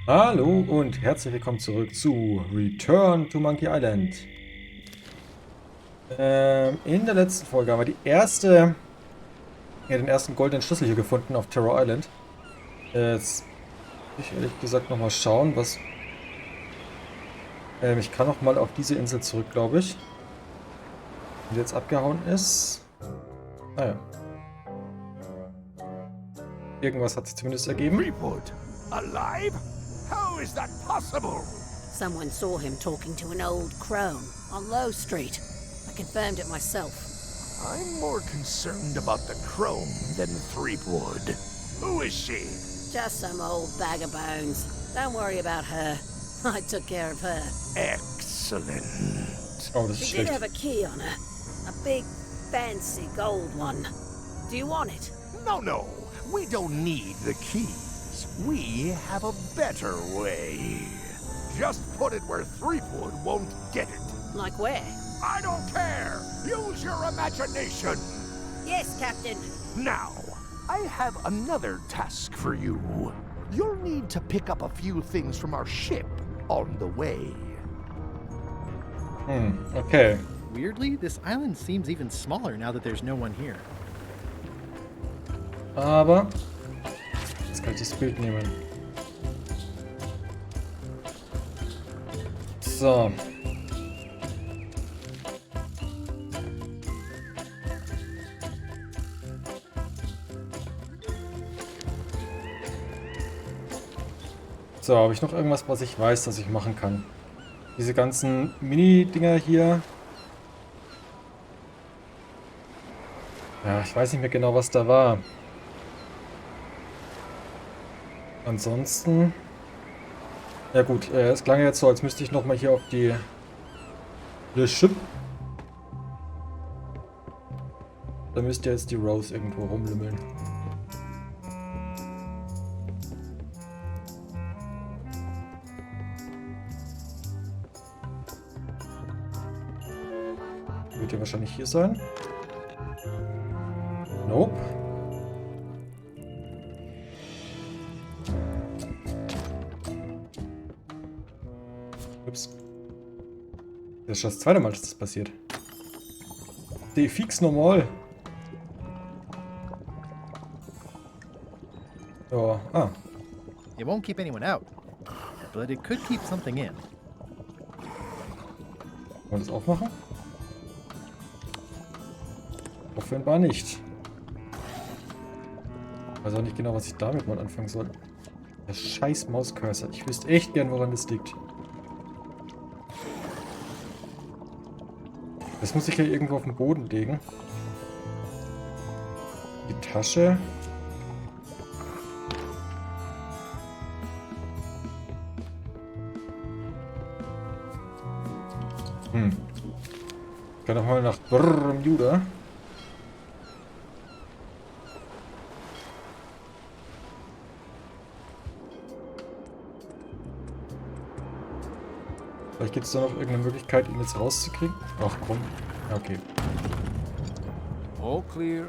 Hallo und herzlich willkommen zurück zu Return to Monkey Island. In der letzten Folge haben wir den ersten goldenen Schlüssel hier gefunden auf Terror Island. Jetzt will ich ehrlich gesagt nochmal schauen, was... ich kann noch mal auf diese Insel zurück, glaube ich. Die jetzt abgehauen ist. Naja. Irgendwas hat sich zumindest ergeben. Threepwood, alive? How is that possible? Someone saw him talking to an old crone on Low Street. I confirmed it myself. I'm more concerned about the crone than Threepwood. Who is she? Just some old bag of bones. Don't worry about her. I took care of her. Excellent. Oh, das ist She did schlecht. have a key on her. A big, fancy gold one. Do you want it? No. We don't need the keys. We have a better way. Just put it where Threepwood won't get it. Like where? I don't care. Use your imagination. Yes, Captain. Now, I have another task for you. You'll need to pick up a few things from our ship on the way. Okay. Weirdly, this island seems even smaller now that there's no one here. Aber jetzt kann ich das Bild nehmen. So. So, habe ich noch irgendwas, was ich weiß, dass ich machen kann? Diese ganzen Mini-Dinger hier. Ja, ich weiß nicht mehr genau, was da war. Ansonsten... Ja gut, es klang jetzt so, als müsste ich nochmal hier auf die... Le Ship. Da müsste jetzt die Rose irgendwo rumlümmeln. Wird ja wahrscheinlich hier sein. Nope. Ups. Das ist schon das zweite Mal, dass das passiert. Die fix normal. Ja, It won't keep anyone out, but it could keep something in. Wollen wir das aufmachen? Offenbar nicht. Ich weiß auch nicht genau, was ich damit mal anfangen soll. Der scheiß Mauscursor. Ich wüsste echt gern, woran das liegt. Das muss ich ja irgendwo auf den Boden legen. Die Tasche. Ich kann doch mal nach Bermuda. Vielleicht gibt es da noch irgendeine Möglichkeit, ihn jetzt rauszukriegen. Ach komm. Ja, okay. All clear.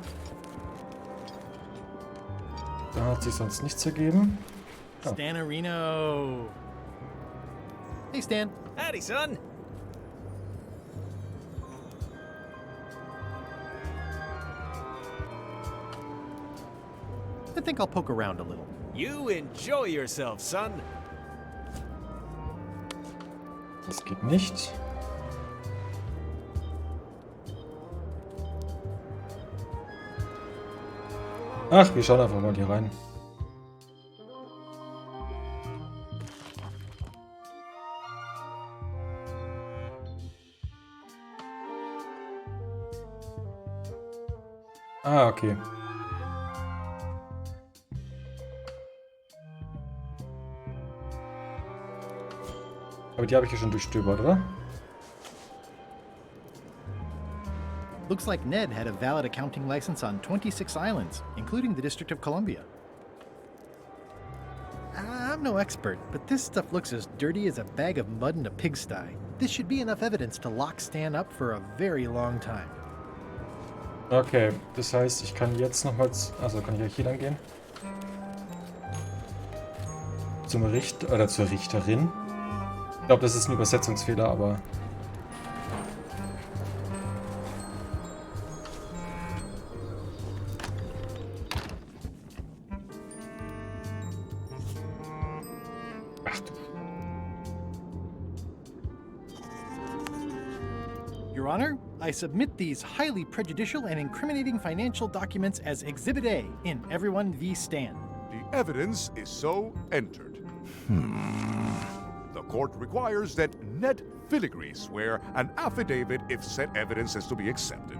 Da hat sich sonst nichts ergeben. Oh. Stanarino! Hey, Stan. Howdy, son. I think I'll poke around a little. You enjoy yourself, son. Das geht nicht. Ach, wir schauen einfach mal hier rein. Ah, okay. Aber die habe ich ja schon durchstöbert, oder? Looks like Ned had a valid accounting license on 26 islands, including the District of Columbia. I'm no expert, but this stuff looks as dirty as a bag of mud in a pigsty. This should be enough evidence to lock Stan up for a very long time. Okay, das heißt, ich kann jetzt nochmals... Also kann ich ja hier lang gehen. zum Richter oder zur Richterin. Ich glaube, das ist ein Übersetzungsfehler, aber... Ach du... Your Honor, I submit these highly prejudicial and incriminating financial documents as Exhibit A in Everyone v. Stan. The evidence is so entered. The court requires that Ned Filigree swear an affidavit if said evidence is to be accepted.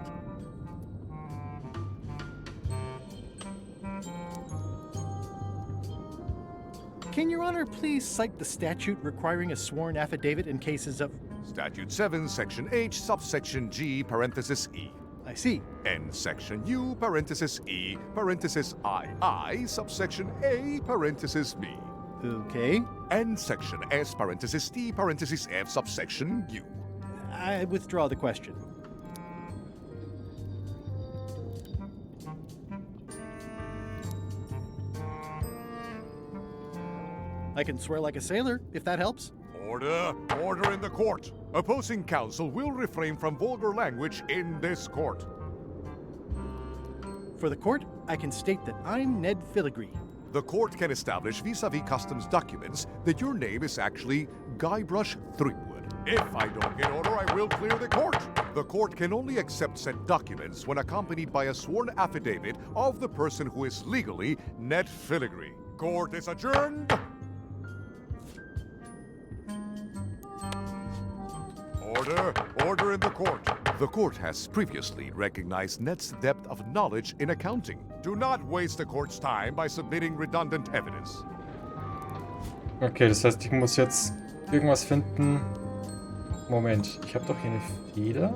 Can Your Honor please cite the statute requiring a sworn affidavit in cases of... Statute 7, Section H, subsection G, parenthesis E. I see. And Section U, parenthesis E, parenthesis II, subsection A, parenthesis B. Okay. And Section S, parenthesis T, parenthesis F, subsection U. I withdraw the question. I can swear like a sailor, if that helps. Order! Order in the court! Opposing counsel will refrain from vulgar language in this court. For the court, I can state that I'm Ned Filigree. The court can establish vis-a-vis customs documents that your name is actually Guybrush Threepwood. If I don't get order, I will clear the court. The court can only accept said documents when accompanied by a sworn affidavit of the person who is legally Ned Filigree. Court is adjourned. Order! Order in the court. The court has previously recognized Ned's depth of knowledge in accounting. Do not waste the court's time by submitting redundant evidence. Okay, das heißt, ich muss jetzt irgendwas finden. Moment, ich habe doch hier eine Feder.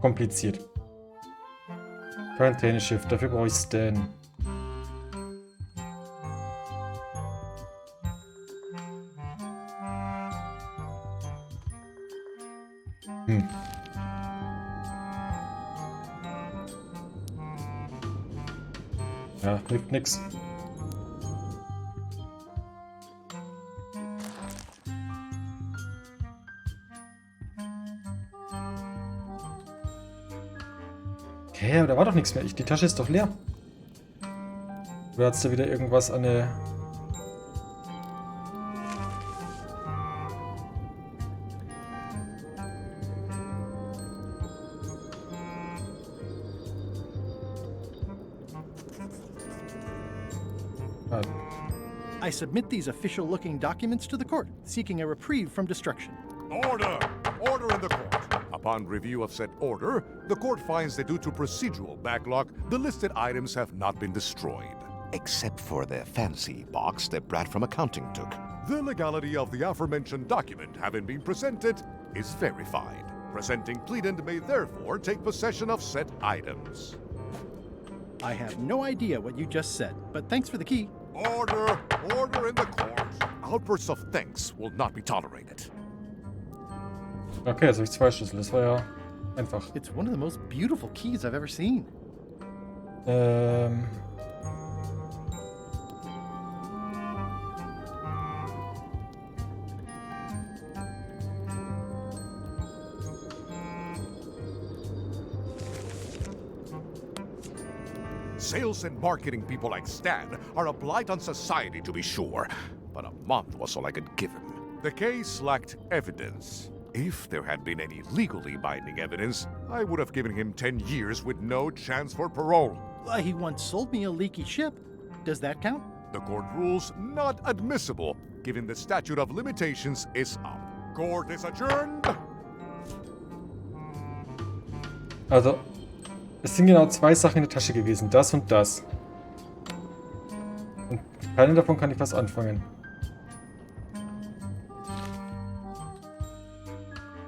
Kompliziert. Quarantäneschiff, dafür brauche ich Stan. Ja, hilft nix. Okay, aber da war doch nichts mehr. Die Tasche ist doch leer. Oder hat es da wieder irgendwas an der... Ah, I submit these official-looking documents to the court, seeking a reprieve from destruction. Order! Order in the court. Upon review of said order, the court finds that due to procedural backlog, the listed items have not been destroyed. Except for the fancy box that Brad from accounting took. The legality of the aforementioned document having been presented is verified. Presenting pleadant may therefore take possession of said items. I have no idea what you just said, but thanks for the key. Order! Order in the court. Outbursts of thanks will not be tolerated. okay, jetzt habe ich 2 Schlüssel. Das war ja einfach. It's one of the most beautiful keys I've ever seen. Sales and marketing people like Stan are a blight on society, to be sure, but a month was all I could give him. The case lacked evidence. If there had been any legally binding evidence, I would have given him 10 years with no chance for parole. He once sold me a leaky ship. Does that count? The court rules not admissible, given the statute of limitations is up. Court is adjourned. Also, es sind genau 2 Sachen in der Tasche gewesen. Das und das. Und keine davon kann ich was anfangen.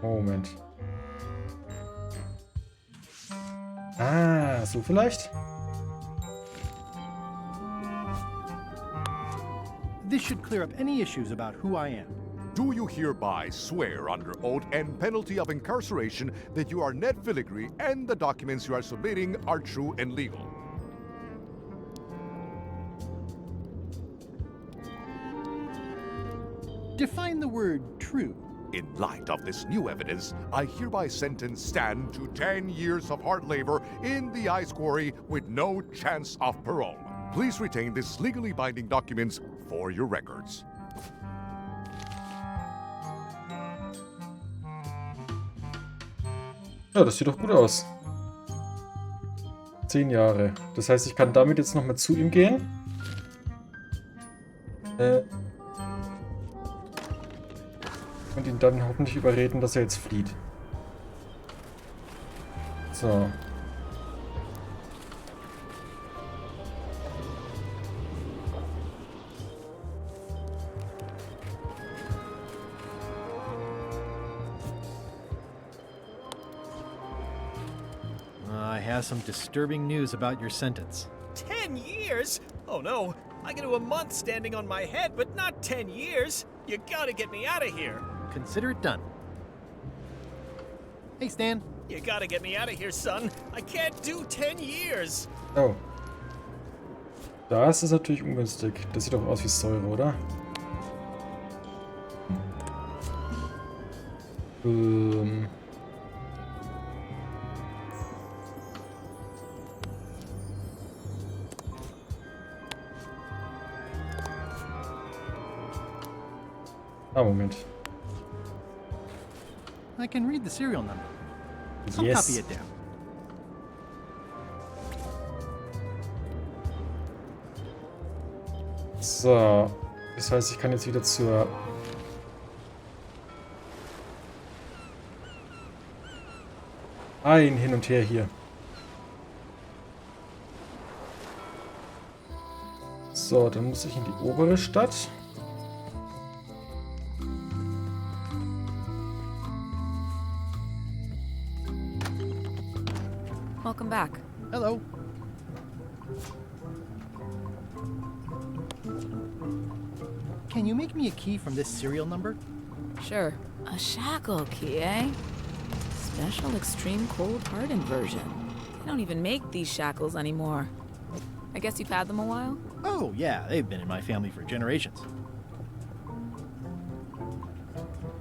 Moment. Ah, so vielleicht? This should clear up any issues about who I am. Do you hereby swear under oath and penalty of incarceration that you are Ned Filigree and the documents you are submitting are true and legal? Define the word true. In light of this new evidence, I hereby sentence Stan to 10 years of hard labor in the ice quarry with no chance of parole. Please retain this legally binding documents for your records. Ja, das sieht doch gut aus. 10 Jahre. Das heißt, ich kann damit jetzt nochmal zu ihm gehen. Und ihn dann hoffentlich überreden, dass er jetzt flieht. So. I have some disturbing news about your sentence. 10 years? Oh no, I can do a month standing on my head, but not 10 years. You gotta get me out of here. Consider it done. Hey, Stan. You gotta get me out of here, son. I can't do 10 years. Oh. Das ist natürlich ungünstig. Das sieht doch aus wie Säure, oder? Moment. I can read the serial number. I'll Yes. copy it down. So. Das heißt, ich kann jetzt wieder zur... Ein Hin und Her hier. So, dann muss ich in die obere Stadt. Welcome back. Hello. Can you make me a key from this serial number? Sure. A shackle key, eh? Special extreme cold hardened version. They don't even make these shackles anymore. I guess you've had them a while? Oh, yeah, they've been in my family for generations.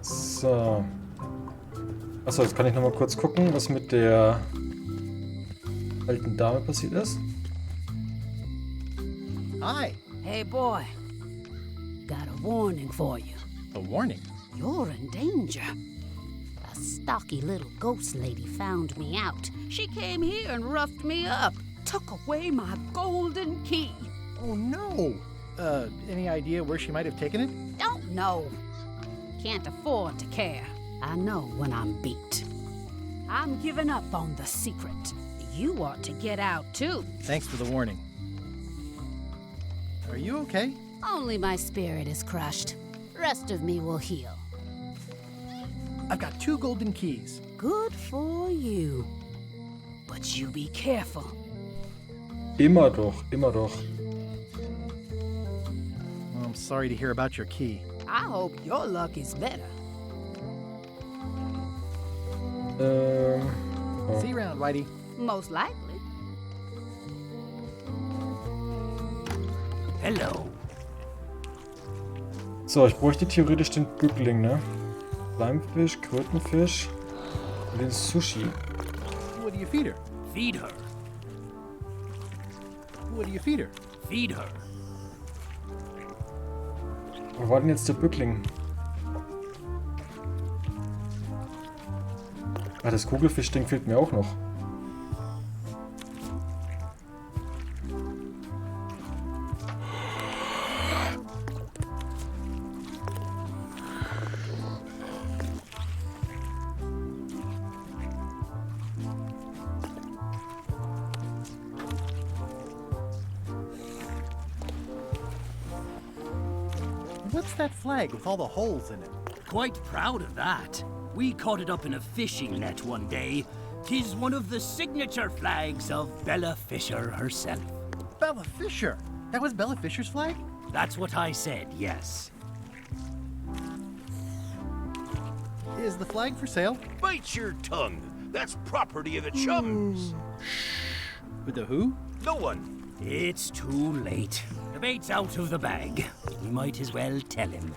So. Achso, jetzt kann ich nochmal kurz gucken, was mit der alten Dame passiert ist. Hi. Hey, boy. Got a warning for you. A warning. You're in danger. A stocky little ghost lady found me out. She came here and roughed me up. Took away my golden key. Oh, no. Any idea where she might have taken it? Don't know. Can't afford to care. I know when I'm beat. I'm giving up on the secret. You ought to get out, too. Thanks for the warning. Are you okay? Only my spirit is crushed. Rest of me will heal. I've got 2 golden keys. Good for you. But you be careful. Immer doch, immer doch. Well, I'm sorry to hear about your key. I hope your luck is better. Oh. See you around, Whitey. Most likely. Hello. So, ich bräuchte theoretisch den Bückling, ne? Schleimfisch, Krötenfisch und den Sushi. What do you feed her? Feed her. What do you feed her? Feed her. Wo war denn jetzt der Bückling? Ah, das Kugelfischding fehlt mir auch noch. What's that flag with all the holes in it? Quite proud of that. We caught it up in a fishing net one day. 'Tis one of the signature flags of Bella Fisher herself. Bella Fisher! That was Bella Fisher's flag? That's what I said, yes. Is the flag for sale? Bite your tongue. That's property of the chums. With the who? No one. It's too late. The bait's out of the bag. We might as well tell him.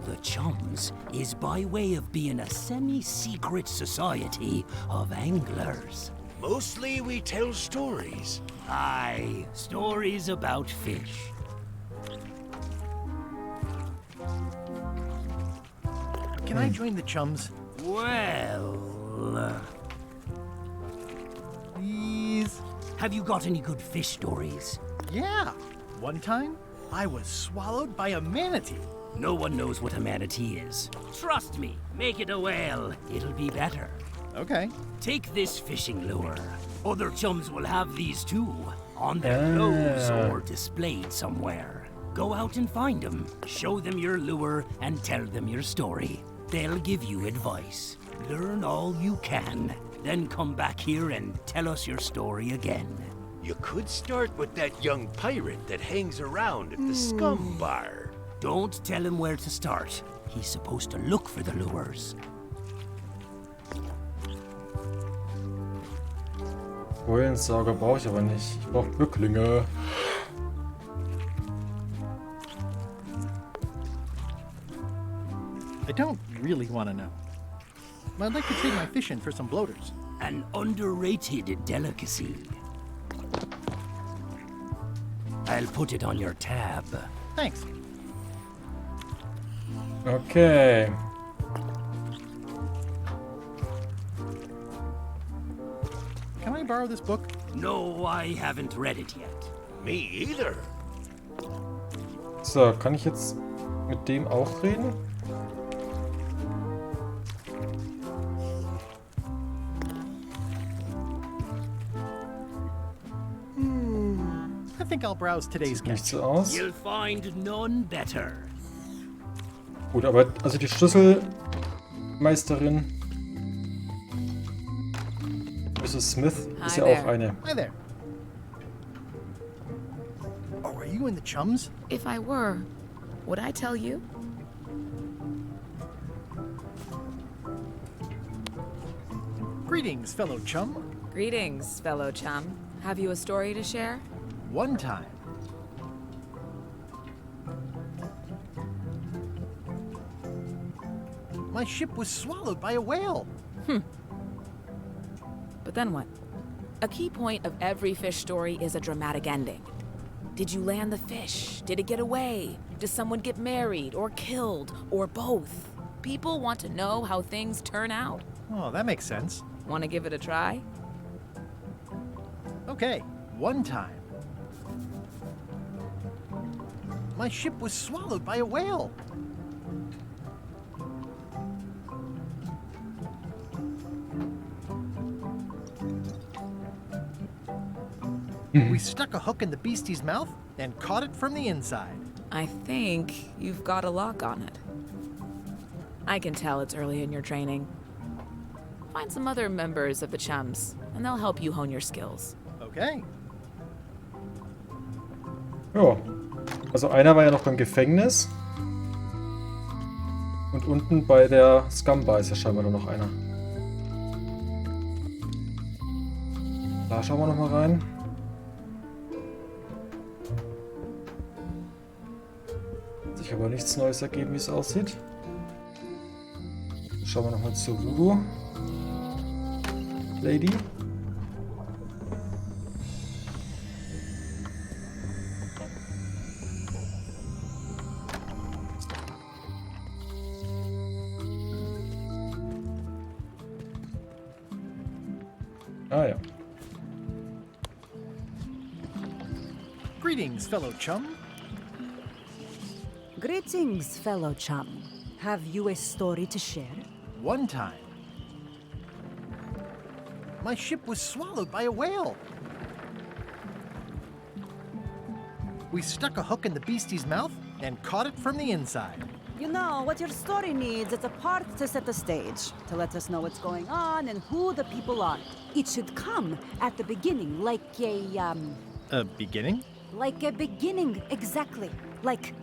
The Chums is by way of being a semi-secret society of anglers. Mostly we tell stories. Aye, stories about fish. Can I join the chums? Well... Please? have you got any good fish stories? Yeah. One time, I was swallowed by a manatee. No one knows what a manatee is. Trust me, make it a whale. It'll be better. Okay. Take this fishing lure. Other chums will have these too, on their clothes or displayed somewhere. Go out and find them, show them your lure, and tell them your story. They'll give you advice. Learn all you can, then come back here and tell us your story again. You could start with that young pirate that hangs around at the scum bar. Don't tell him where to start. He's supposed to look for the lures. Kohlensager brauche ich aber nicht. Ich brauche Bücklinge. I don't really want to know. I'd like to trade my fish in for some bloaters. An underrated delicacy. I'll put it on your tab. Thanks. Okay. Can I borrow this book? No, I haven't read it yet. Me either. So, kann ich jetzt mit dem auch reden? I think I'll browse today's Sieht nicht catch. so aus. You'll find none better. Gut, aber also die Schlüsselmeisterin Mrs. Smith ist Hi ja auch there. eine. Hi there. Oh, are you in the chums? If I were, would I tell you? Greetings, fellow chum. Greetings, fellow chum. Have you a story to share? One time, my ship was swallowed by a whale. But then what? A key point of every fish story is a dramatic ending. Did you land the fish? Did it get away? Does someone get married or killed or both? People want to know how things turn out. Oh, that makes sense. Want to give it a try? Okay, one time, my ship was swallowed by a whale. We stuck a hook in the beastie's mouth and caught it from the inside. I think you've got a lock on it. I can tell it's early in your training. Find some other members of the chums, and they'll help you hone your skills. Okay. Ja. Also einer war ja noch beim Gefängnis. Und unten bei der Scumbar ist ja scheinbar nur noch einer. Da schauen wir nochmal rein. Hat sich aber nichts Neues ergeben, wie es aussieht. Schauen wir nochmal zur Voodoo Lady. Ah ja. Greetings, fellow chum. Greetings, fellow chum. Have you a story to share? One time, my ship was swallowed by a whale. We stuck a hook in the beastie's mouth and caught it from the inside. You know, what your story needs is a part to set the stage, to let us know what's going on and who the people are. It should come at the beginning, like A beginning? like a beginning, exactly. Like,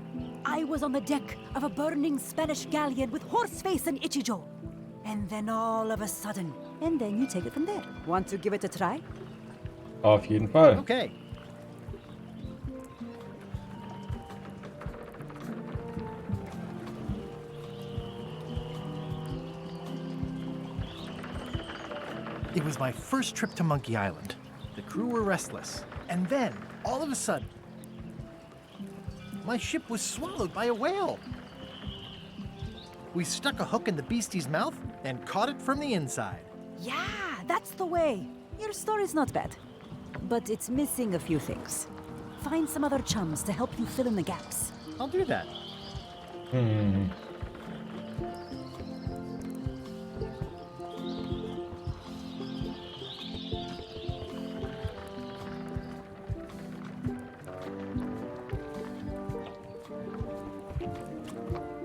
I was on the deck of a burning Spanish galleon with Horseface and Ichijo. and then all of a sudden. And then you take it from there. Want to give it a try? Auf jeden Fall. Okay. It was my first trip to Monkey Island. The crew were restless. And then, all of a sudden, my ship was swallowed by a whale. We stuck a hook in the beastie's mouth and caught it from the inside. Yeah, that's the way. Your story's not bad. But it's missing a few things. Find some other chums to help you fill in the gaps. I'll do that.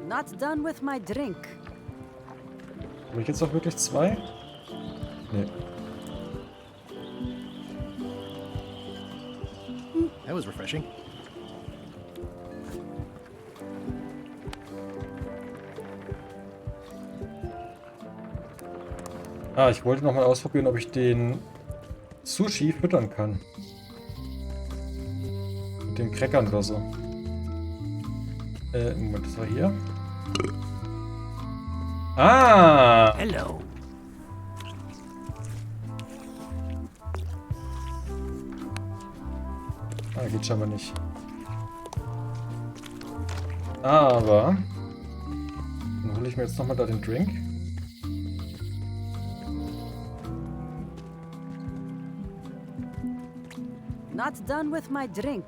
Not done with my drink. Habe ich jetzt auch wirklich 2? Nee. That was refreshing. Ah, ich wollte noch mal ausprobieren, ob ich den Sushi füttern kann. Mit den Crackern oder so. Moment, das war hier. Ah! Hello. Ah, geht scheinbar nicht. Aber dann hole ich mir jetzt nochmal da den Drink. Not done with my drink.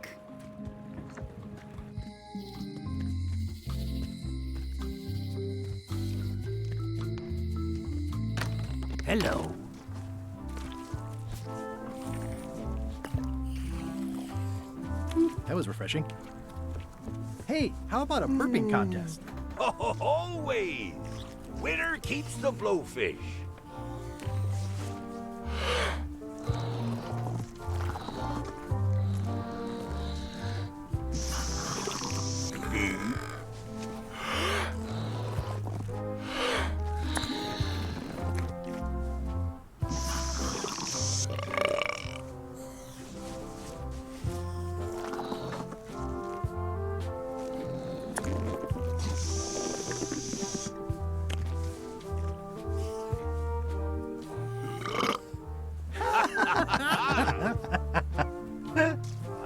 Hello. That was refreshing. Hey, how about a burping contest? Always! Winner keeps the blowfish.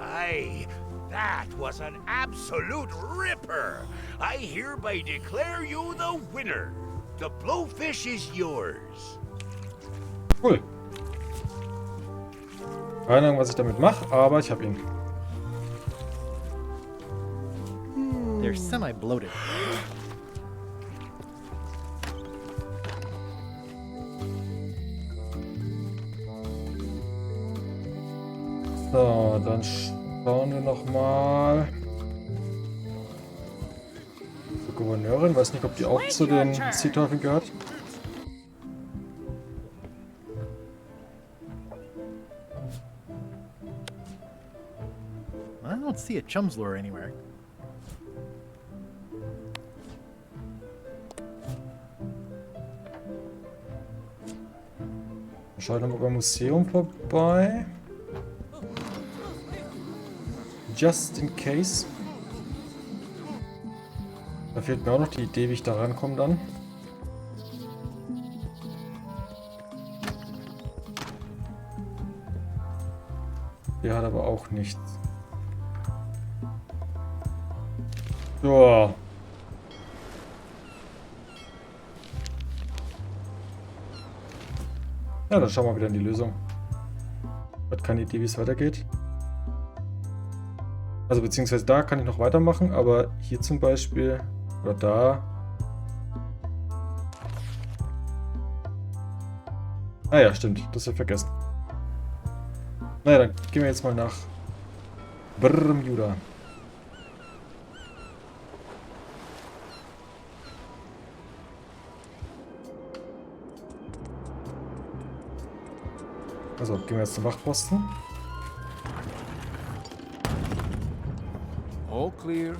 Aye, that was an absolute ripper. I hereby declare you the winner. The blowfish is yours. Cool. Keine Ahnung, was ich damit mache, aber ich habe ihn. They're semi-bloated. So, dann schauen wir nochmal. Die Gouverneurin, weiß nicht, ob die auch zu den Seeteufeln gehört. I don't see a chum's lure anywhere. Schauen wir mal beim Museum vorbei. Just in case. Da fehlt mir auch noch die Idee, wie ich da rankomme dann. Der hat aber auch nichts. Ja. Ja, dann schauen wir wieder in die Lösung. Ich habe keine Idee, wie es weitergeht. Also beziehungsweise da kann ich noch weitermachen, aber hier zum Beispiel oder da. Ah ja, stimmt, das habe ich vergessen. Naja, dann gehen wir jetzt mal nach Bermuda. Also gehen wir jetzt zum Wachposten. All clear.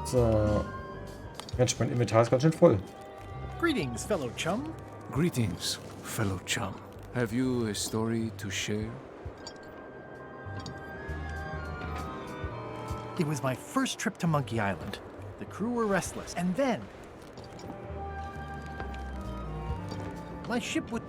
So. Mensch, mein Inventar ist ganz schön voll. Greetings, fellow chum. Greetings, fellow chum. Have you a story to share? It was my first trip to Monkey Island. The crew were restless, and then my ship would.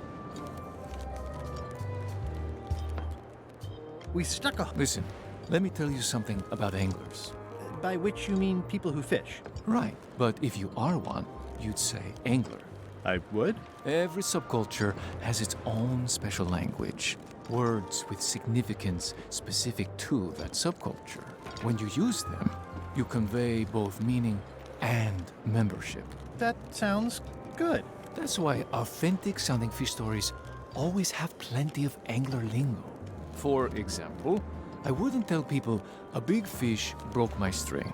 We stuck a. Listen, let me tell you something about anglers. By which you mean people who fish? Right, but if you are one, you'd say angler. I would. Every subculture has its own special language. Words with significance specific to that subculture. When you use them, you convey both meaning and membership. That sounds good. That's why authentic sounding fish stories always have plenty of angler lingo. For example, I wouldn't tell people a big fish broke my string.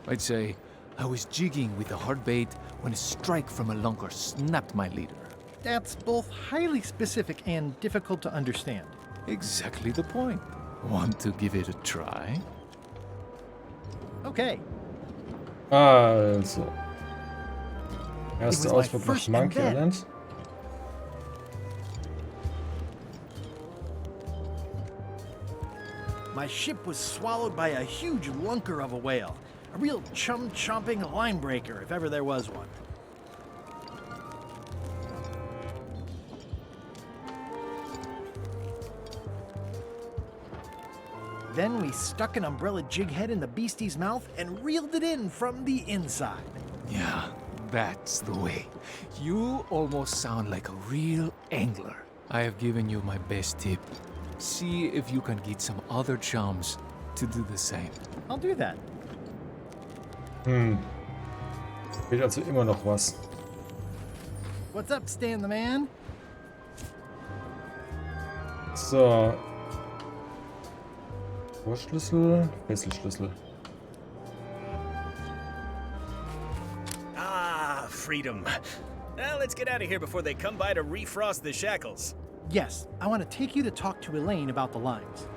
I'd say I was jigging with a hard bait when a strike from a lunker snapped my leader. That's both highly specific and difficult to understand. Exactly the point. Want to give it a try? Okay. Also. It Erster was my Ausflug nach first Monkey event. Island. My ship was swallowed by a huge lunker of a whale. A real chum-chomping line breaker, if ever there was one. Then we stuck an umbrella jig head in the beastie's mouth and reeled it in from the inside. Yeah, that's the way. You almost sound like a real angler. I have given you my best tip. See if you can get some other chums to do the same. I'll do that. Fehlt also immer noch was. What's up, Stan the Man? So. Schlüssel, Schlüssel. Ah, freedom. Now let's get out of here before they come by to refrost the shackles. Yes, I want to take you to talk to Elaine about the lines.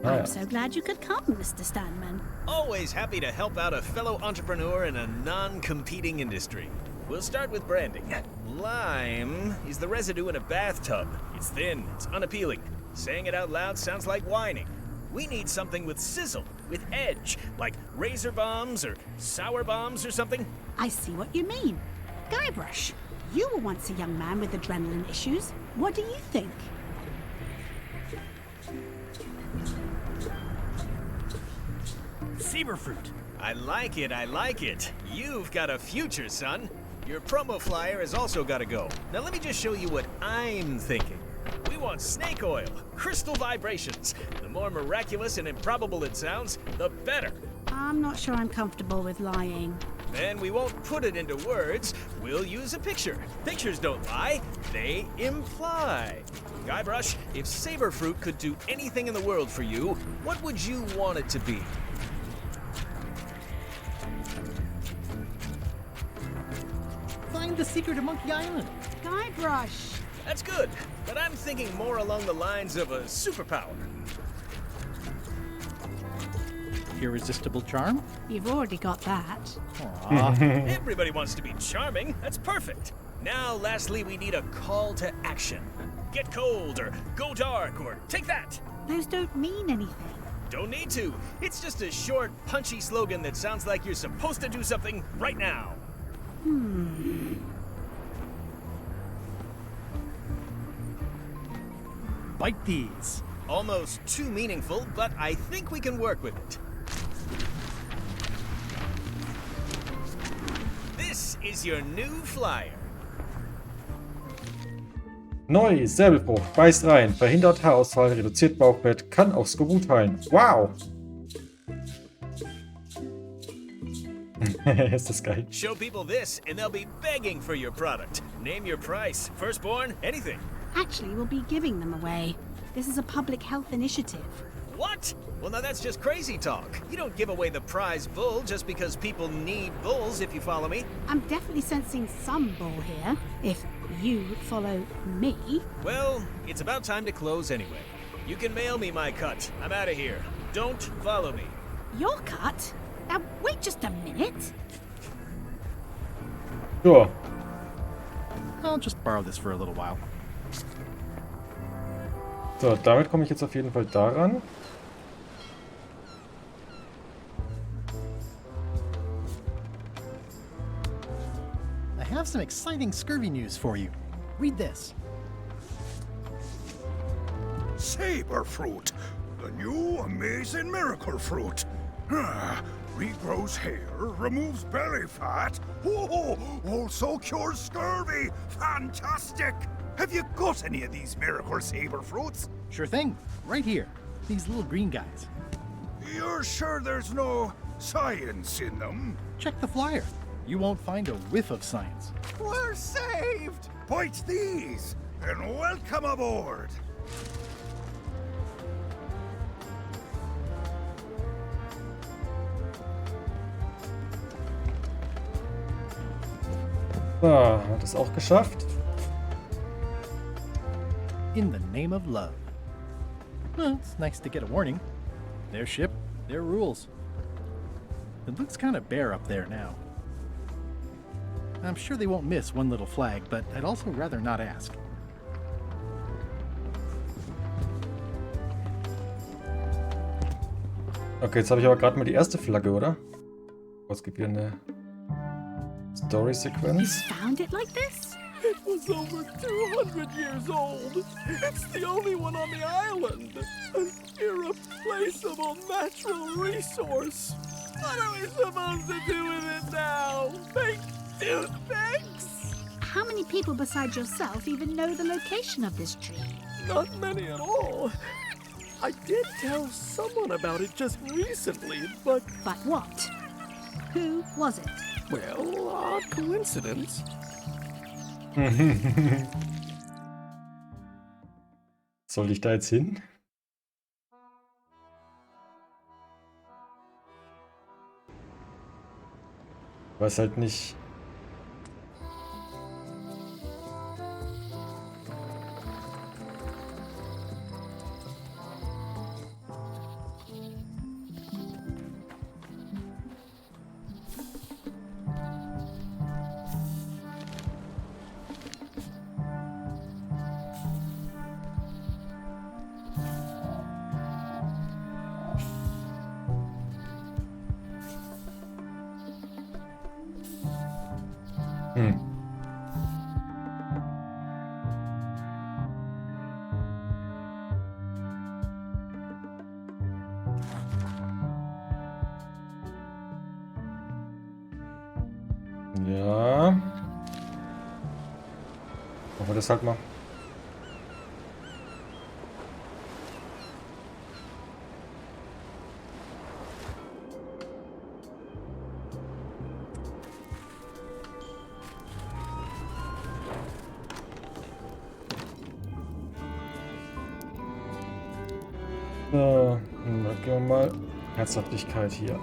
Ah, ja. I'm so glad you could come, Mr. Stanman. Always happy to help out a fellow entrepreneur in a non-competing industry. We'll start with branding. Lime is the residue in a bathtub. It's thin, it's unappealing. Saying it out loud sounds like whining. We need something with sizzle, with edge, like razor bombs or sour bombs or something. I see what you mean. Guybrush, you were once a young man with adrenaline issues. What do you think? Saberfruit. I like it, I like it. You've got a future, son. Your promo flyer has also got to go. Now let me just show you what I'm thinking. We want snake oil, crystal vibrations. The more miraculous and improbable it sounds, the better. I'm not sure I'm comfortable with lying. Then we won't put it into words. We'll use a picture. Pictures don't lie, they imply. Guybrush, if Saberfruit could do anything in the world for you, what would you want it to be? Find the secret of Monkey Island. Guybrush! That's good, but I'm thinking more along the lines of a superpower. Irresistible charm? You've already got that. Everybody wants to be charming. That's perfect. Now, lastly, we need a call to action. Get cold, or go dark, or take that. Those don't mean anything. Don't need to. It's just a short, punchy slogan that sounds like you're supposed to do something right now. Bite these. Almost too meaningful, but I think we can work with it. This is your new flyer. Neu, Säbelbruch, beißt rein, verhindert Haarausfall, reduziert Bauchfett, kann auch Skorbut heilen. Wow! Ist das geil. Show people this, and they'll be begging for your product. Name your price, firstborn, anything. Actually, we'll be giving them away. This is a public health initiative. What? Well, now that's just crazy talk. You don't give away the prize bull just because people need bulls, if you follow me. I'm definitely sensing some bull here, if you follow me. Well, it's about time to close anyway. You can mail me my cut. I'm out of here. Don't follow me. Your cut? Wait just a minute. Ja. I'll just borrow this for a little while. So, damit komme ich jetzt auf jeden Fall daran. I have some exciting scurvy news for you. Read this. Saber fruit, the new amazing miracle fruit. Regrows hair, removes belly fat. Oh, also cures scurvy. Fantastic! Have you got any of these miracle saber fruits? Sure thing. Right here. These little green guys. You're sure there's no science in them? Check the flyer. You won't find a whiff of science. We're saved! Bite these, and welcome aboard! So, hat es auch geschafft. In the name of love. Well, it's nice to get a warning. Their ship, their rules. It looks kind of bare up there now. I'm sure they won't miss one little flag, but I'd also rather not ask. Okay, jetzt habe ich aber gerade mal die erste Flagge, oder? Es gibt hier eine Story-Sequenz. Found it like this? It was over 200 years old. It's the only one on the island. An irreplaceable natural resource. What are we supposed to do with it now? Make toothpicks? How many people besides yourself even know the location of this tree? Not many at all. I did tell someone about it just recently, but... But what? Who was it? Well, odd coincidence. Soll ich da jetzt hin? Weiß halt nicht. Ja. Machen wir das halt mal. So, dann gehen wir mal Herzhaftigkeit hier.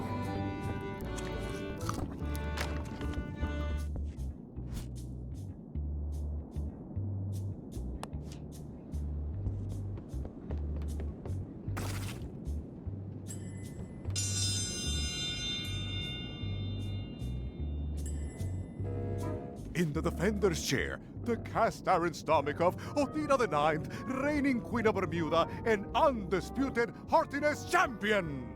In the defender's chair, the cast iron stomach of Othina the Ninth, reigning Queen of Bermuda and undisputed heartiness champion!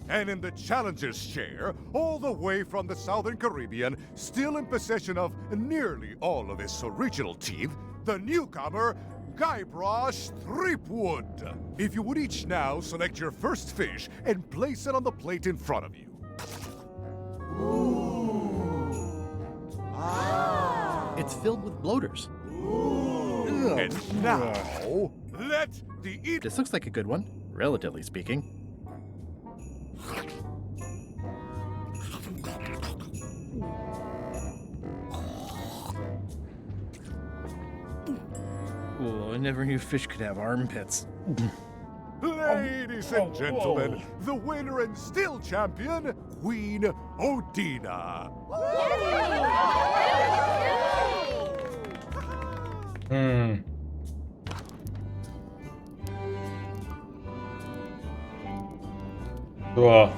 And in the challenger's chair, all the way from the Southern Caribbean, still in possession of nearly all of his original teeth, the newcomer, Guybrush Threepwood. If you would each now select your first fish and place it on the plate in front of you. It's filled with bloaters. And now, let the eat. This looks like a good one, relatively speaking. Oh, I never knew fish could have armpits. Ladies and gentlemen, the winner and still champion, Queen Othina. So.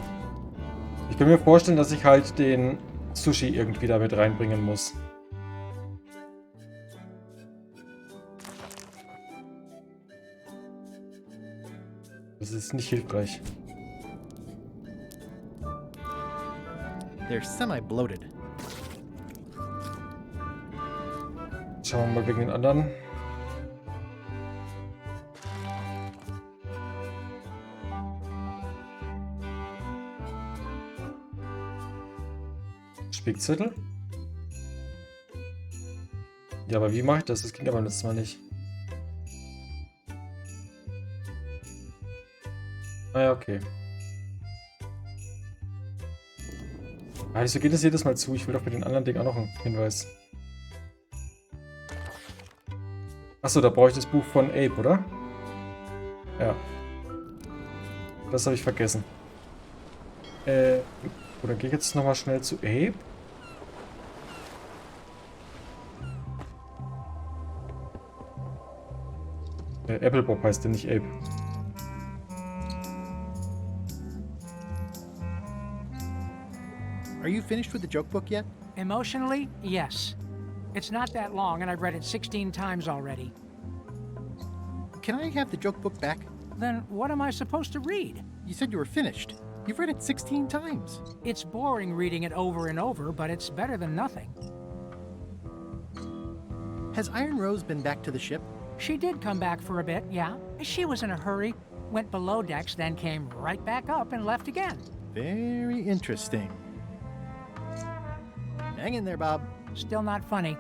Ich kann mir vorstellen, dass ich halt den Sushi irgendwie da mit reinbringen muss. Das ist nicht hilfreich. They're semi-bloated. Schauen wir mal wegen den anderen. Spickzettel? Ja, aber wie mache ich das? Das ging aber letztes Mal nicht. Ah ja, okay. Ah, wieso geht das jedes Mal zu? Ich will doch bei den anderen Dingen auch noch einen Hinweis. Achso, da brauche ich das Buch von Abe, oder? Ja. Das habe ich vergessen. Oder gehe ich jetzt nochmal schnell zu Abe? Apple Bob heißt der, nicht Abe. Are you finished with the joke book yet? Emotionally, yes. It's not that long, and I've read it 16 times already. Can I have the joke book back? Then what am I supposed to read? You said you were finished. You've read it 16 times. It's boring reading it over and over, but it's better than nothing. Has Iron Rose been back to the ship? She did come back for a bit, yeah. She was in a hurry, went below decks, then came right back up and left again. Very interesting. Hang in there, Bob. Still not funny.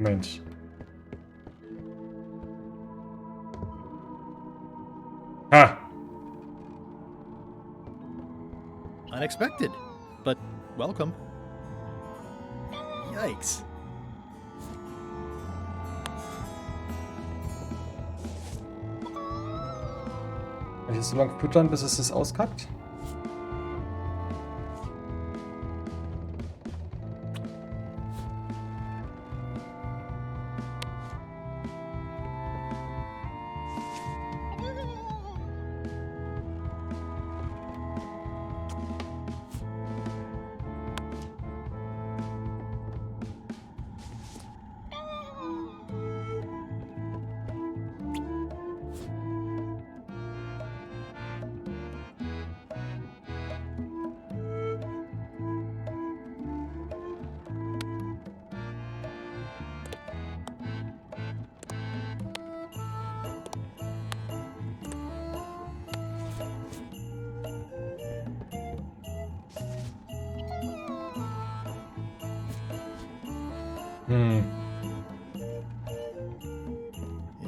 Mensch. Ha! Unexpected, but welcome. Yikes. Kann ich das so lange füttern, bis es das auskackt?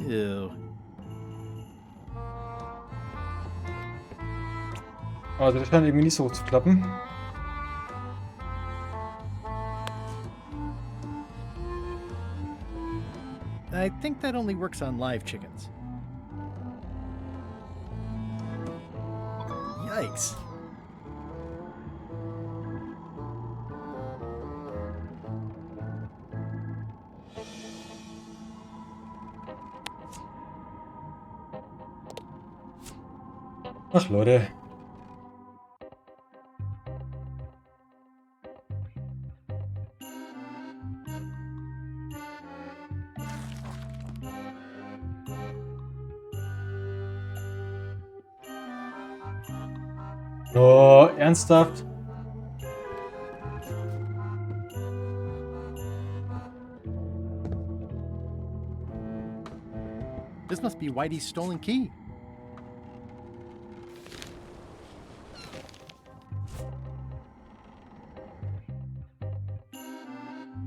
Ew. Also das scheint irgendwie nicht so zu klappen. I think that only works on live chickens. Yikes. Ach Leute. Oh, ernsthaft? This must be Whitey's stolen key.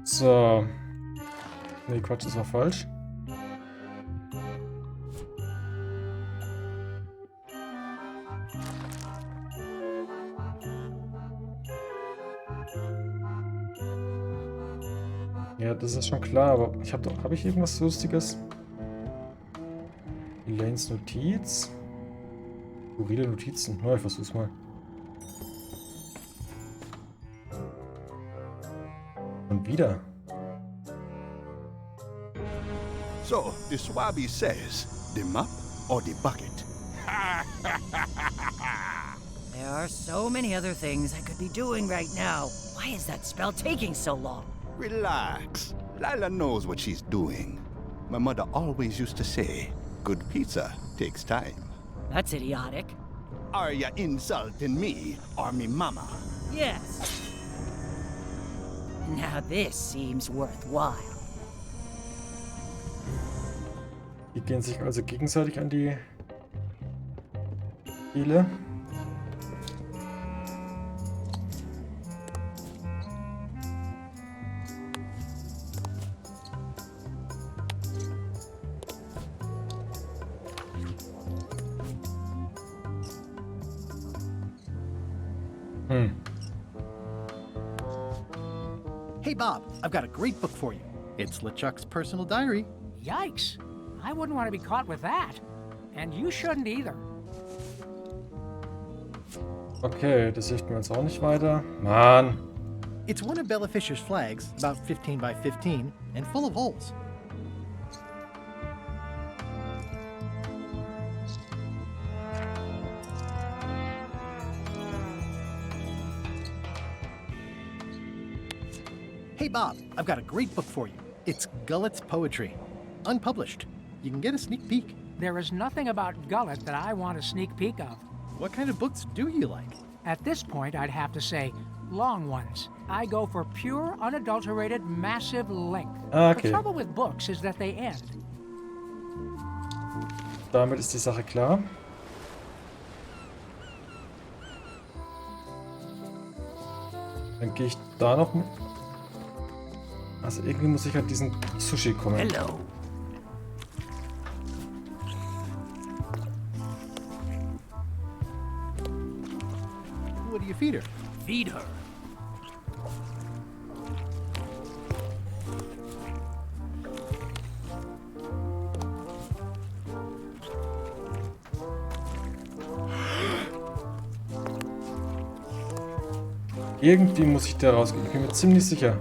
So. Nee, Quatsch, das war falsch. Ja, das ist schon klar, aber ich habe doch... Habe ich irgendwas Lustiges? Elaines Notiz? Skurrile Notizen. Na, ich versuch's mal. Und wieder. So, the Swabby says, the mop or the bucket? There are so many other things I could be doing right now. Why is that spell taking so long? Relax. Lila knows what she's doing. My mother always used to say, good pizza takes time. That's idiotic. Are ya insulting me or me mama? Yes. Now this seems worthwhile. Die gehen sich also gegenseitig an die Spiele. Hey, Bob, I've got a great book for you. It's LeChuck's personal diary. Yikes! I wouldn't want to be caught with that. And you shouldn't either. Okay, das hilft mir jetzt auch nicht weiter. Mann! It's one of Bella Fisher's flags, about 15 by 15, and full of holes. Hey Bob, I've got a great book for you. It's Gullet's poetry. Unpublished. You can get a sneak peek. There is nothing about Gullet that I want a sneak peek of. What kind of books do you like? At this point, I'd have to say long ones. I go for pure, unadulterated, massive length. Okay. The trouble with books is that they end. Damit ist die Sache klar. Dann gehe ich da noch mit. Also irgendwie muss ich halt diesen Sushi kommen. Hello. What do you feed her? Feed her. Irgendwie muss ich da rausgehen. Ich bin mir ziemlich sicher.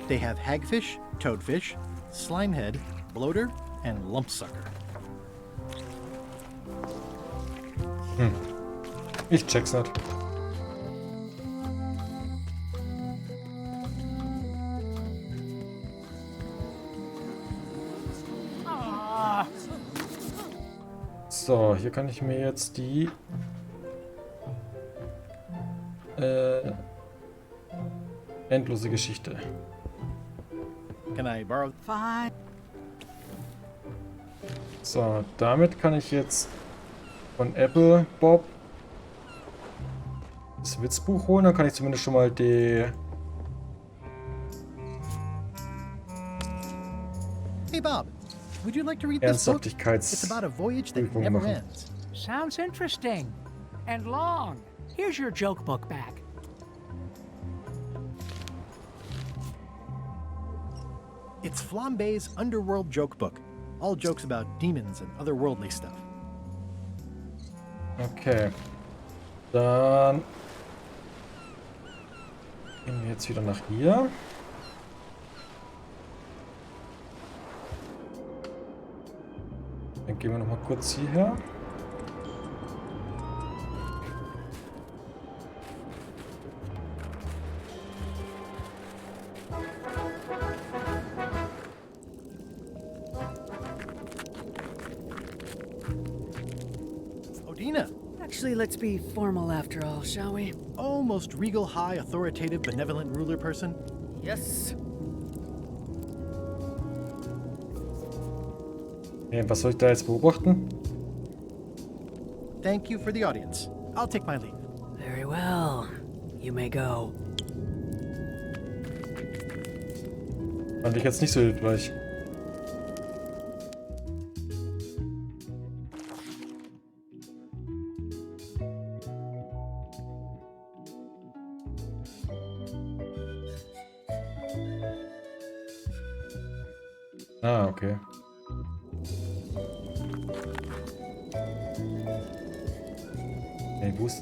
They have hagfish, toadfish, slimehead, bloater, and lumpsucker. Ich check's nicht. So, hier kann ich mir jetzt die endlose Geschichte. Can I borrow? Fine. So, damit kann ich jetzt von Apple Bob das Witzbuch holen. Dann kann ich zumindest schon mal die... Hey Bob, would you like to read this book? Ernsthaftigkeits- It's about a voyage that Prüfung never machen. ends. Sounds interesting. And long. Here's your joke book back. It's Flambe's underworld joke book. All jokes about demons and otherworldly stuff. Okay. Dann gehen wir jetzt wieder nach hier. Dann gehen wir noch mal kurz hierher. Odina! Actually, let's be formal after all, shall we? Oh, most regal, high, authoritative, benevolent ruler person. Yes. Hey, was soll ich da jetzt beobachten? Thank you for the audience. I'll take my leave. Very well. You may go. Fand ich jetzt nicht so hilfreich. Ah, okay. Hey, wo ist...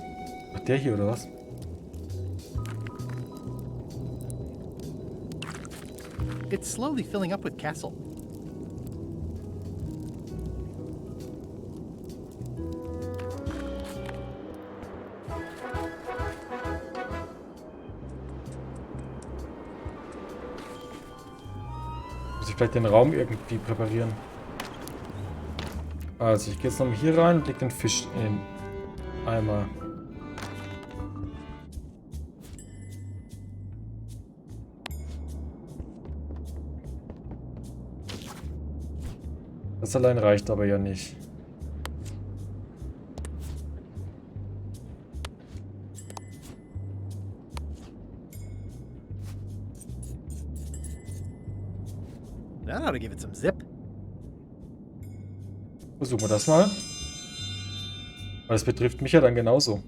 Ach, der hier, oder was? It's slowly filling up with castle. Muss ich vielleicht den Raum irgendwie präparieren? Also, ich gehe jetzt nochmal hier rein und leg den Fisch in den Eimer. Das allein reicht aber ja nicht. That ought to give it some zip. Versuchen wir das mal. Weil das betrifft mich ja dann genauso.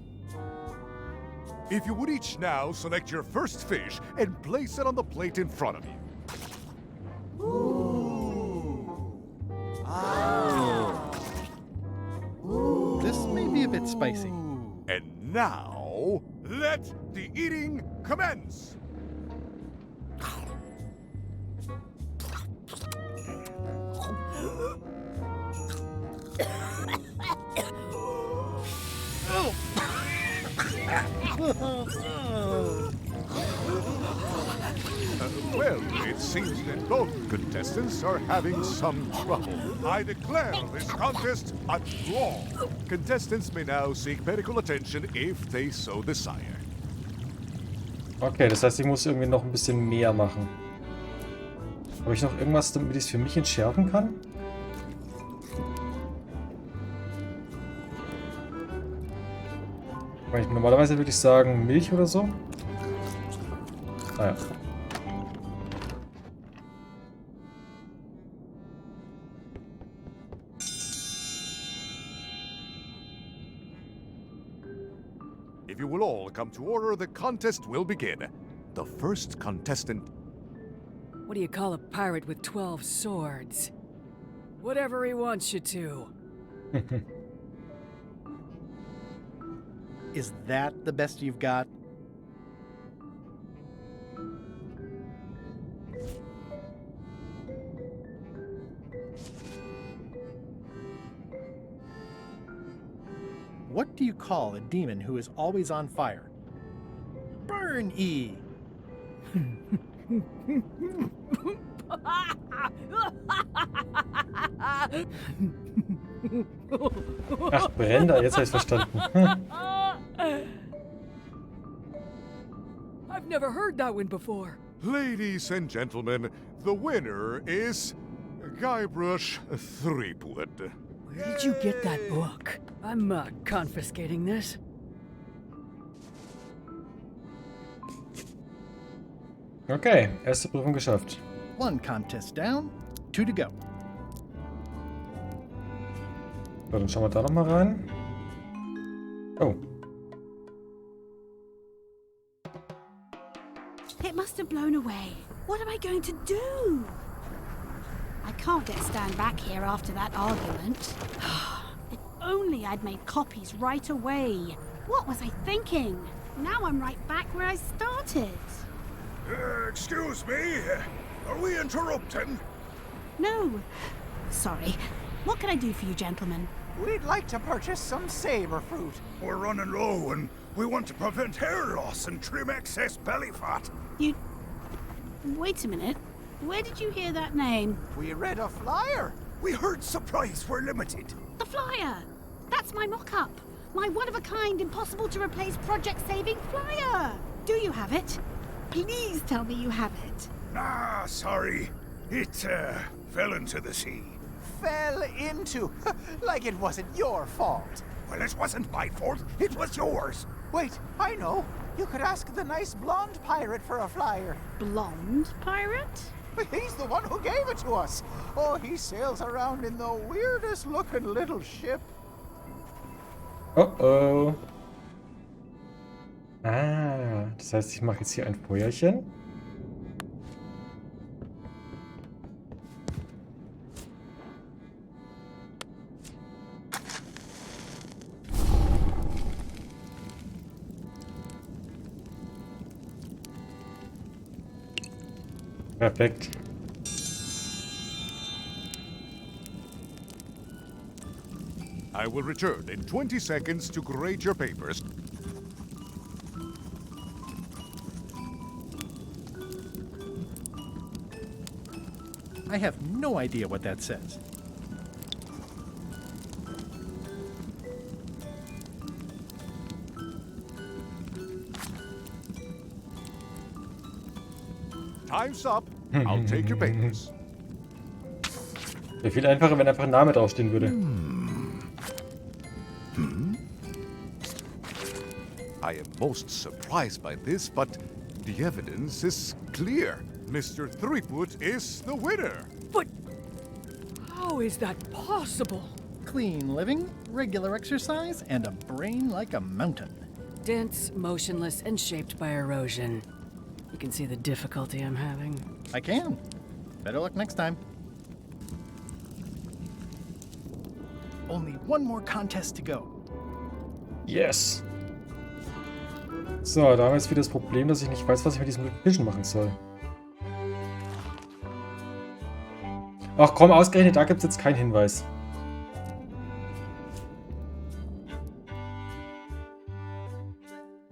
If you would each now select your first fish and place it on the plate in front of you. This may be a bit spicy. And now, let the eating commence! Well, it seems that both contestants are having some trouble. I declare this contest a draw. Contestants may now seek medical attention if they so desire. Okay, das heißt, ich muss irgendwie noch ein bisschen mehr machen. Habe ich noch irgendwas, damit ich es für mich entschärfen kann? Normalerweise würde ich sagen Milch oder so. Naja. If you will all come to order, the contest will begin. The first contestant... What do you call a pirate with 12 swords? Whatever he wants you to. Is that the best you've got? What do you call a demon who is always on fire? Burn E! Ach, Brenda, jetzt habe ich verstanden. I've never heard that one before. Ladies and gentlemen, the winner is Guybrush Threepwood. Where did you get that book? I'm confiscating this. Okay, erste Prüfung geschafft. 1 contest down, 2 to go. So, dann schauen wir da nochmal rein. Oh. It must have blown away. What am I going to do? I can't get stand back here after that argument. If only I'd made copies right away. What was I thinking? Now I'm right back where I started. Excuse me? Are we interrupting? No. Sorry. What can I do for you, gentlemen? We'd like to purchase some saber fruit. We're running low and we want to prevent hair loss and trim excess belly fat. You... Wait a minute. Where did you hear that name? We read a flyer. We heard supplies were limited. The flyer! That's my mock-up. My one-of-a-kind, impossible-to-replace project-saving flyer. Do you have it? Please tell me you have it. Ah, sorry. It, fell into the sea. Fell into. Like it wasn't your fault. Well, it wasn't my fault. It was yours. Wait, I know. You could ask the nice blonde pirate for a flyer. Blonde pirate? He's the one who gave it to us. Oh, he sails around in the weirdest looking little ship. Oh oh. Ah, das heißt, ich mache jetzt hier ein Feuerchen. Perfekt. I will return in 20 seconds to grade your papers. I have no idea what that says. Time's up. I'll take your papers. Wäre viel einfacher, wenn einfach ein Name draufstehen würde. I am most surprised by this, but the evidence is clear. Mr. Threepwood is the winner. But how is that possible? Clean living, regular exercise, and a brain like a mountain. Dense, motionless, and shaped by erosion. You can see the difficulty I'm having. I can. Better luck next time. Only one more contest to go. Yes. So, da haben wir jetzt wieder das Problem, dass ich nicht weiß, was ich mit diesem Fischen machen soll. Ach komm, ausgerechnet, da gibt es jetzt keinen Hinweis.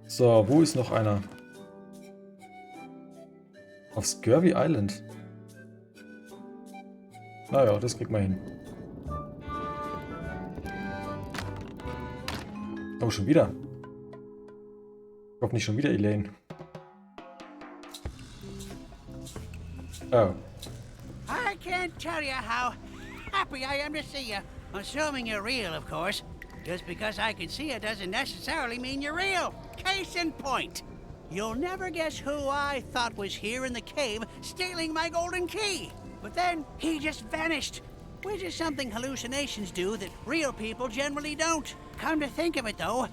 So, wo ist noch einer? Auf Scurvy Island. Naja, das kriegt man hin. Oh, schon wieder. Ich hoffe nicht schon wieder Elaine. Oh. I can't tell you how happy I am to see you. Assuming you're real, of course. Just because I can see you doesn't necessarily mean you're real. Case in point. You'll never guess who I thought was here in the cave stealing my golden key. But then he just vanished. Which is something hallucinations do that real people generally don't. Come to think of it, though,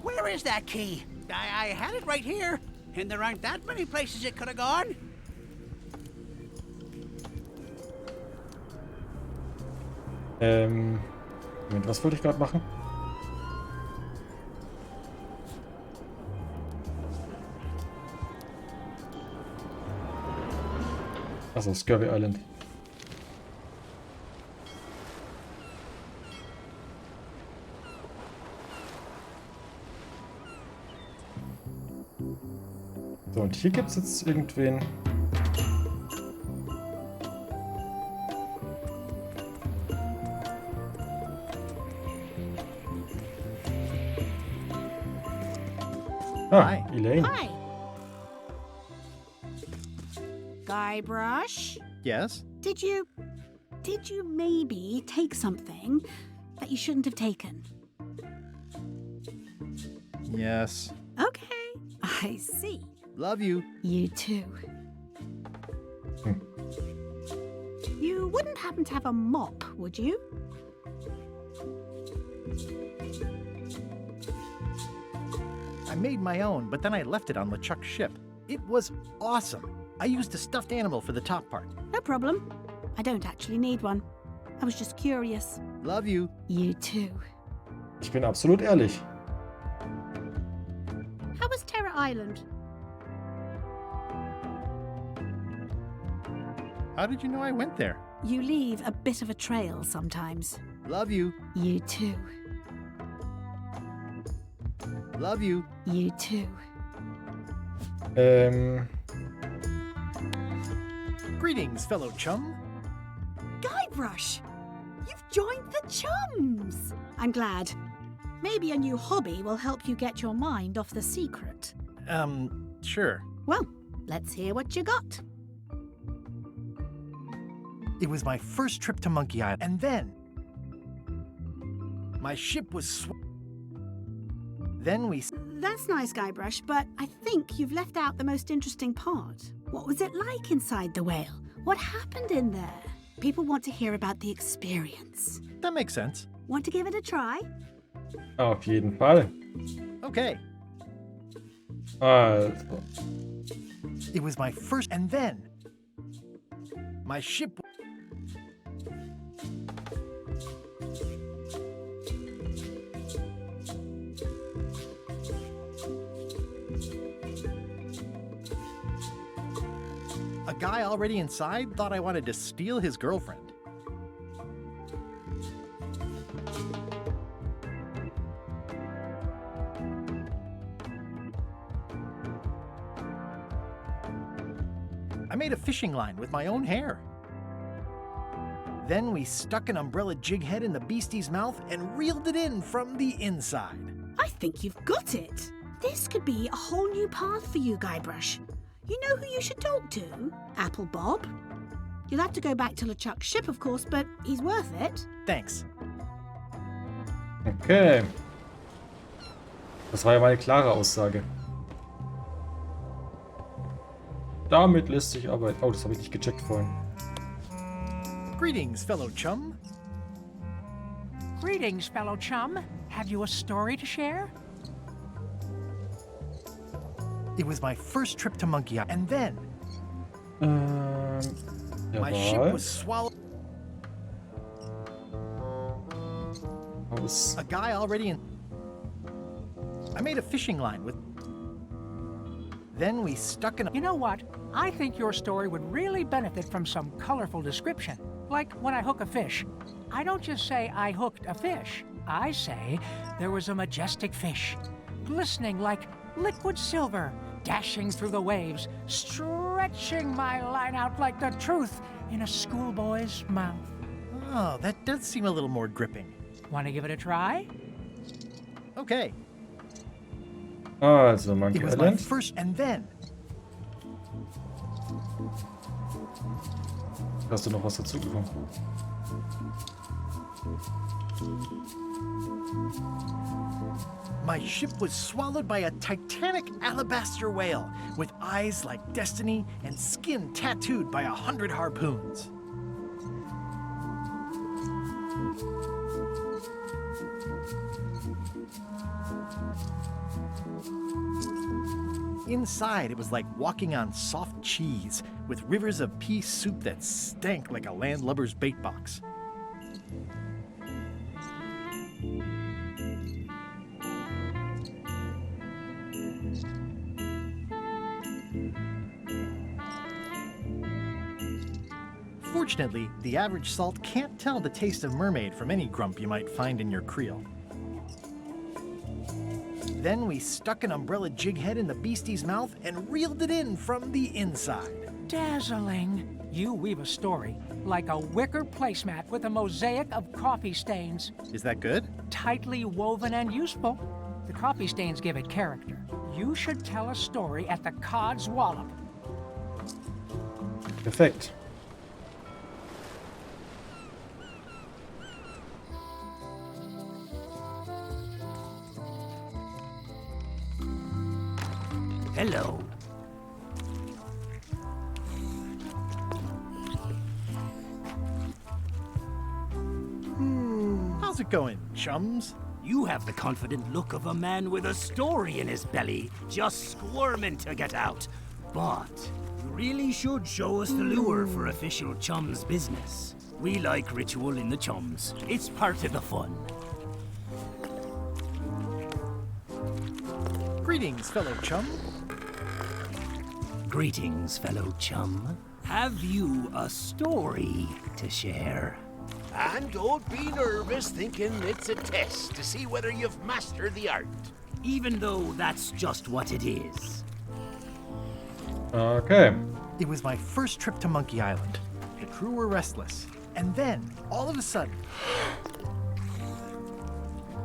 where is that key? I had it right here, and there aren't that many places it could have gone. Moment, was wollte ich gerade machen? Achso, Scurvy Island. So, und hier gibt es jetzt irgendwen. Ah, Hi. Elaine. Hi. Guybrush? Yes? Did you maybe take something that you shouldn't have taken? Yes. Okay, I see. Love you. You too. You wouldn't happen to have a mop, would you? I made my own, but then I left it on LeChuck's ship. It was awesome. I used a stuffed animal for the top part. No problem. I don't actually need one. I was just curious. Love you. You too. Ich bin absolut ehrlich. How was Terror Island? How did you know I went there? You leave a bit of a trail sometimes. Love you. You too. Love you. You too. Greetings, fellow chum. Guybrush! You've joined the chums! I'm glad. Maybe a new hobby will help you get your mind off the secret. Sure. Well, let's hear what you got. It was my first trip to Monkey Island, and then my ship was Then we... That's nice, Guybrush, but I think you've left out the most interesting part. What was it like inside the whale? What happened in there? People want to hear about the experience. That makes sense. Want to give it a try? Auf jeden Fall. Okay. Also. It was my first, and then my ship. A guy already inside thought I wanted to steal his girlfriend. I made a fishing line with my own hair. Then we stuck an umbrella jig head in the beastie's mouth and reeled it in from the inside. I think you've got it. This could be a whole new path for you, Guybrush. You know who you should talk to? Apple Bob. You'll have to go back to LeChuck's ship, of course, but he's worth it. Thanks. Okay. Das war ja mal eine klare Aussage. Damit lässt sich arbeiten. Oh, das habe ich nicht gecheckt vorhin. Greetings, fellow chum. Greetings, fellow chum. Have you a story to share? It was my first trip to Monkey Island, and then my jawohl. ship was swallowed. Aus. A guy already in. I made a fishing line with. Then we stuck an. You know what? I think your story would really benefit from some colorful description. Like when I hook a fish. I don't just say I hooked a fish. I say there was a majestic fish, glistening like liquid silver, dashing through the waves, stretching my line out like the truth in a schoolboy's mouth. Oh, that does seem a little more gripping. Want to give it a try? Okay. Also, Monkey It was my Island. first, and then Hast du noch was dazu bekommen? my ship was swallowed by a titanic alabaster whale with eyes like destiny and skin tattooed by 100 harpoons. Inside, it was like walking on soft cheese with rivers of pea soup that stank like a landlubber's bait box. Fortunately, the average salt can't tell the taste of mermaid from any grump you might find in your creel. Then we stuck an umbrella jig head in the beastie's mouth and reeled it in from the inside. Dazzling. You weave a story like a wicker placemat with a mosaic of coffee stains. Is that good? Tightly woven and useful. The coffee stains give it character. You should tell a story at the Cod's Wallop. Perfekt. Hello. How's it going, chums? You have the confident look of a man with a story in his belly, just squirming to get out. But you really should show us the lure for official chums business. We like ritual in the chums. It's part of the fun. Greetings, fellow chum. Greetings, fellow chum. Have you a story to share? And don't be nervous thinking it's a test to see whether you've mastered the art. Even though that's just what it is. Okay. It was my first trip to Monkey Island. The crew were restless. And then, all of a sudden,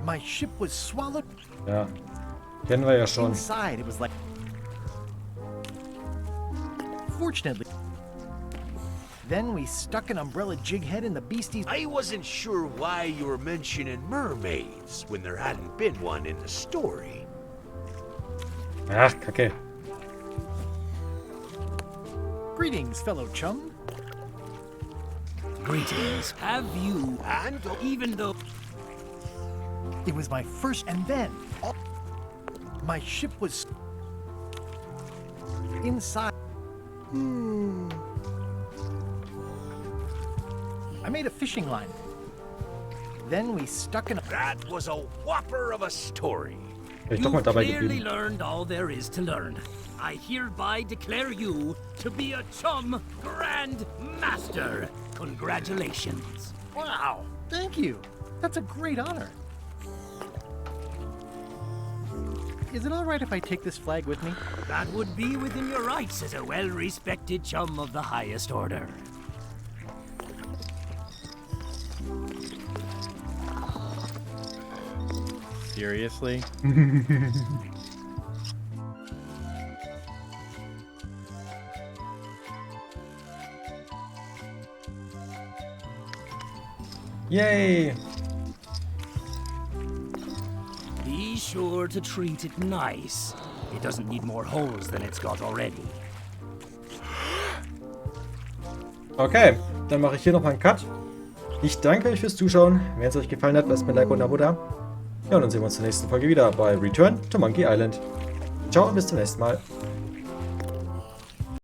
my ship was swallowed. Ja. Kennen wir ja schon. Inside, it was like... Fortunately, then we stuck an umbrella jig head in the beastie's... I wasn't sure why you were mentioning mermaids when there hadn't been one in the story. Ach, Kacke. Greetings, fellow chum. Greetings. Have you, and even though It was my first, and then my ship was inside. I made a fishing line. Then we stuck in a... That was a whopper of a story. you clearly learned all there is to learn. I hereby declare you to be a chum grand master. Congratulations. Wow, thank you. That's a great honor. Is it all right if I take this flag with me? That would be within your rights as a well-respected chum of the highest order. Seriously? Yay! Be sure to treat it nice. It doesn't need more holes than it's got already. Okay, dann mache ich hier nochmal einen Cut. Ich danke euch fürs Zuschauen. Wenn es euch gefallen hat, lasst mir ein Like und ein Abo da. Ja, und dann sehen wir uns in der nächsten Folge wieder bei Return to Monkey Island. Ciao und bis zum nächsten Mal.